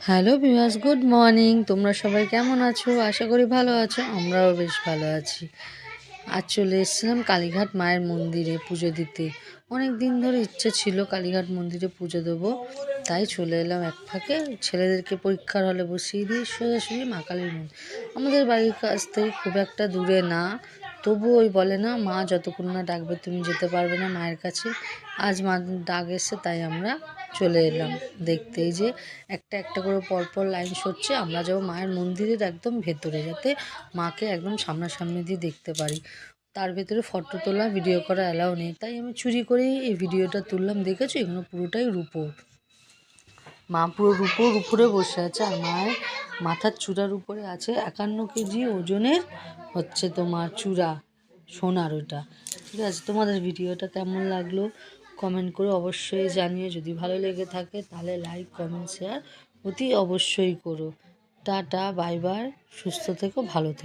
Hello viewers, good morning. তোমরা সবাই কেমন আছো? আশা করি ভালো আছো। আমরাও বেশ ভালো আছি। আজ চলে এসেছিলাম কালীঘাট মায়ের মন্দিরে পুজো দিতে। অনেক দিন ধরে ইচ্ছে ছিল কালীঘাট মন্দিরে পুজো দেবো, তাই চলে এলাম এক ফাঁকে। ছেলেদেরকে পরীক্ষার হলে বসিয়ে দিয়ে সোজাসুজি মা কালীর মন্দির। আমাদের বাড়ির কাছ থেকে খুব একটা দূরে না, তবু ওই বলে না, মা যতক্ষণ না ডাকবে তুমি যেতে পারবে না মায়ের কাছে। আজ মা ডাক এসে তাই আমরা চলে এলাম দেখতে। এই যে একটা একটা করে পরপর লাইন সরছে, আমরা যাবো মায়ের মন্দিরের একদম ভেতরে, যাতে মাকে একদম সামনাসামনি দিয়ে দেখতে পারি। তার ভেতরে ফটো তোলা ভিডিও করা অ্যালাউ নেই, তাই আমি চুরি করেই এই ভিডিওটা তুললাম। দেখেছো, এগুলো পুরোটাই রূপোর। মা পুরো রূপোর উপরে বসে আছে, আর মায়ের মাথার চূড়ার উপরে আছে 51 কেজি ওজনের হচ্ছে তোমার চূড়া, সোনার ওটা। ঠিক আছে, তোমাদের ভিডিওটা কেমন লাগলো কমেন্ট করে অবশ্যই জানিয়ে। যদি ভালো লেগে থাকে তাহলে লাইক কমেন্ট শেয়ার অতি অবশ্যই করো। টাটা, বাই বাই, সুস্থ থেকো, ভালো থেকো।